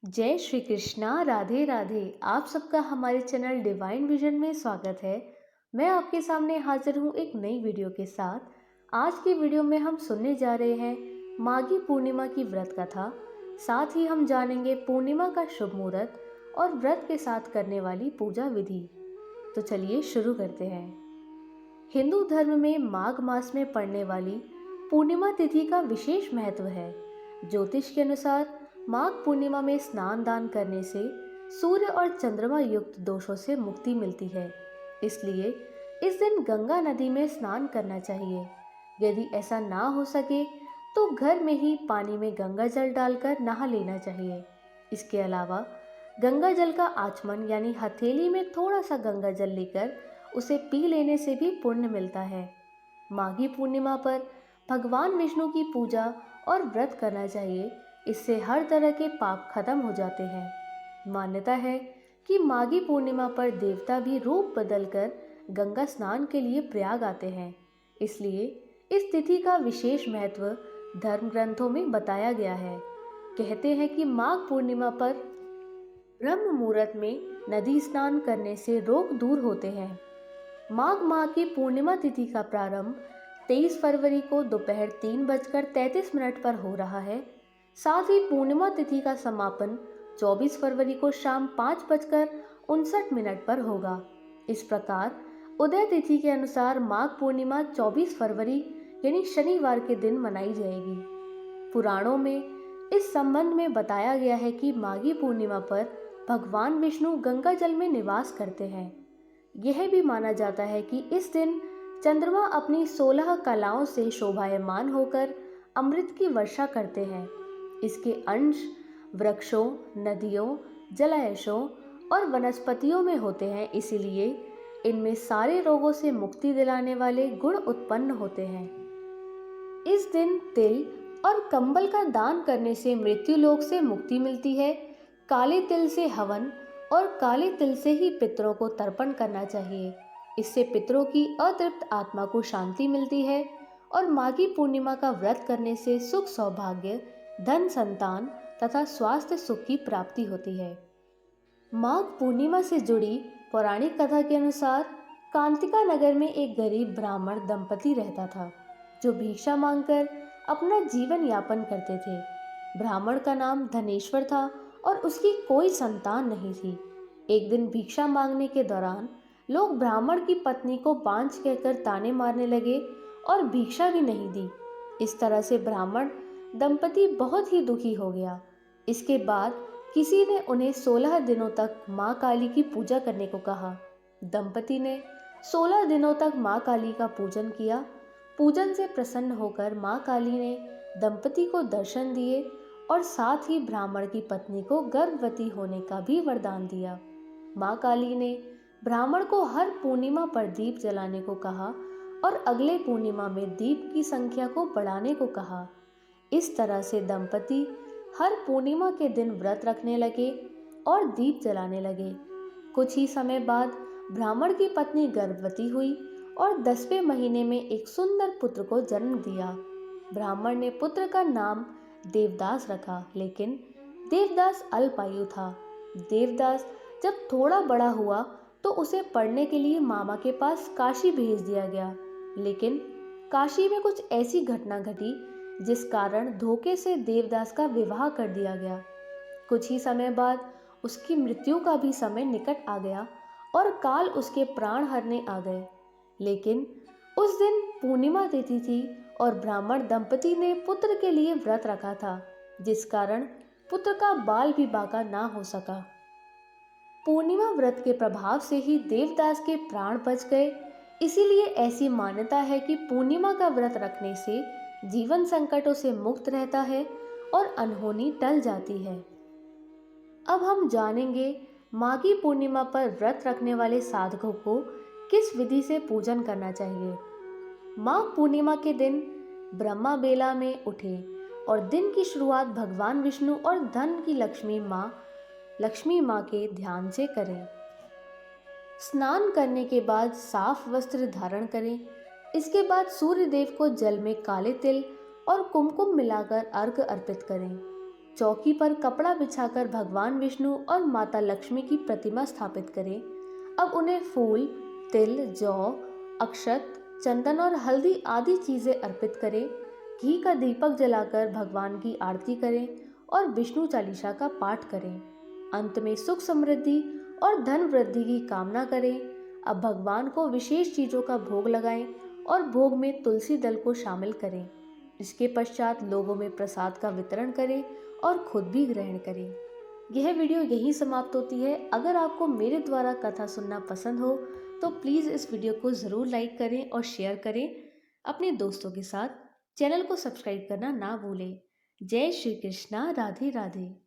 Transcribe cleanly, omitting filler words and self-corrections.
जय श्री कृष्णा, राधे राधे। आप सबका हमारे चैनल डिवाइन विजन में स्वागत है। मैं आपके सामने हाजिर हूँ एक नई वीडियो के साथ। आज की वीडियो में हम सुनने जा रहे हैं माघी पूर्णिमा की व्रत कथा। साथ ही हम जानेंगे पूर्णिमा का शुभ मुहूर्त और व्रत के साथ करने वाली पूजा विधि। तो चलिए शुरू करते हैं। हिंदू धर्म में माघ मास में पड़ने वाली पूर्णिमा तिथि का विशेष महत्व है। ज्योतिष के अनुसार माघ पूर्णिमा में स्नान दान करने से सूर्य और चंद्रमा युक्त दोषों से मुक्ति मिलती है। इसलिए इस दिन गंगा नदी में स्नान करना चाहिए। यदि ऐसा ना हो सके तो घर में ही पानी में गंगा जल डालकर नहा लेना चाहिए। इसके अलावा गंगा जल का आचमन यानी हथेली में थोड़ा सा गंगा जल लेकर उसे पी लेने से भी पुण्य मिलता है। माघी पूर्णिमा पर भगवान विष्णु की पूजा और व्रत करना चाहिए। इससे हर तरह के पाप खत्म हो जाते हैं। मान्यता है कि माघी पूर्णिमा पर देवता भी रूप बदलकर गंगा स्नान के लिए प्रयाग आते हैं। इसलिए इस तिथि का विशेष महत्व धर्म ग्रंथों में बताया गया है। कहते हैं कि माघ पूर्णिमा पर ब्रह्म मुहूर्त में नदी स्नान करने से रोग दूर होते हैं। माघ माह की पूर्णिमा तिथि का प्रारंभ 23 फरवरी को दोपहर 3:33 पर हो रहा है। साथ ही पूर्णिमा तिथि का समापन 24 फरवरी को शाम 5:59 पर होगा। इस प्रकार उदय तिथि के अनुसार माघ पूर्णिमा 24 फरवरी यानी शनिवार के दिन मनाई जाएगी। पुराणों में इस संबंध में बताया गया है कि माघी पूर्णिमा पर भगवान विष्णु गंगा जल में निवास करते हैं। यह भी माना जाता है कि इस दिन चंद्रमा अपनी 16 कलाओं से शोभायमान होकर अमृत की वर्षा करते हैं। इसके अंश वृक्षों, नदियों, जलाशयों और वनस्पतियों में होते हैं। इसीलिए इनमें सारे रोगों से मुक्ति दिलाने वाले गुण उत्पन्न होते हैं। इस दिन तिल और कंबल का दान करने से मृत्यु लोक से मुक्ति मिलती है। काले तिल से हवन और काले तिल से ही पितरों को तर्पण करना चाहिए। इससे पितरों की अतृप्त आत्मा को शांति मिलती है। और माघी पूर्णिमा का व्रत करने से सुख, सौभाग्य, धन, संतान तथा स्वास्थ्य सुख की प्राप्ति होती है। माघ पूर्णिमा से जुड़ी पौराणिक कथा के अनुसार कांतिका नगर में एक गरीब ब्राह्मण दंपति रहता था, जो भिक्षा मांगकर अपना जीवन यापन करते थे। ब्राह्मण का नाम धनेश्वर था और उसकी कोई संतान नहीं थी। एक दिन भिक्षा मांगने के दौरान लोग ब्राह्मण की पत्नी को बांझ कहकर ताने मारने लगे और भिक्षा भी नहीं दी। इस तरह से ब्राह्मण दंपति बहुत ही दुखी हो गया। इसके बाद किसी ने उन्हें 16 दिनों तक माँ काली की पूजा करने को कहा। दंपति ने 16 दिनों तक माँ काली का पूजन किया। पूजन से प्रसन्न होकर माँ काली ने दंपति को दर्शन दिए और साथ ही ब्राह्मण की पत्नी को गर्भवती होने का भी वरदान दिया। माँ काली ने ब्राह्मण को हर पूर्णिमा पर दीप जलाने को कहा और अगले पूर्णिमा में दीप की संख्या को बढ़ाने को कहा। इस तरह से दंपति हर पूर्णिमा के दिन व्रत रखने लगे और दीप जलाने लगे। कुछ ही समय बाद ब्राह्मण की पत्नी गर्भवती हुई और 10वें महीने में एक सुंदर पुत्र को जन्म दिया। ब्राह्मण ने पुत्र का नाम देवदास रखा, लेकिन देवदास अल्पायु था। देवदास जब थोड़ा बड़ा हुआ तो उसे पढ़ने के लिए मामा के पास काशी भेज दिया गया, लेकिन काशी में कुछ ऐसी घटना घटी जिस कारण धोखे से देवदास का विवाह कर दिया गया। कुछ ही समय बाद उसकी मृत्यु का भी समय निकट आ गया और काल उसके प्राण हरने आ गए। लेकिन उस दिन पूर्णिमा तिथि थी और ब्राह्मण दंपति ने पुत्र के लिए व्रत रखा था, जिस कारण पुत्र का बाल भी बाका ना हो सका। पूर्णिमा व्रत के प्रभाव से ही देवदास के प्राण बच गए। इसीलिए ऐसी मान्यता है कि पूर्णिमा का व्रत रखने से जीवन संकटों से मुक्त रहता है और अनहोनी टल जाती है। अब हम जानेंगे माघी पूर्णिमा पर व्रत रखने वाले साधकों को किस विधि से पूजन करना चाहिए। माघ पूर्णिमा के दिन ब्रह्मा बेला में उठे और दिन की शुरुआत भगवान विष्णु और धन की लक्ष्मी माँ के ध्यान से करें। स्नान करने के बाद साफ वस्त्र धारण करें। इसके बाद सूर्य देव को जल में काले तिल और कुमकुम मिलाकर अर्घ्य अर्पित करें। चौकी पर कपड़ा बिछाकर भगवान विष्णु और माता लक्ष्मी की प्रतिमा स्थापित करें। अब उन्हें फूल, तिल, जौ, अक्षत, चंदन और हल्दी आदि चीजें अर्पित करें। घी का दीपक जलाकर भगवान की आरती करें और विष्णु चालीसा का पाठ करें। अंत में सुख समृद्धि और धन वृद्धि की कामना करें। अब भगवान को विशेष चीजों का भोग लगाएं और भोग में तुलसी दल को शामिल करें। इसके पश्चात लोगों में प्रसाद का वितरण करें और खुद भी ग्रहण करें। यह वीडियो यहीं समाप्त होती है। अगर आपको मेरे द्वारा कथा सुनना पसंद हो तो प्लीज़ इस वीडियो को ज़रूर लाइक करें और शेयर करें अपने दोस्तों के साथ। चैनल को सब्सक्राइब करना ना भूलें। जय श्री कृष्णा। राधे राधे।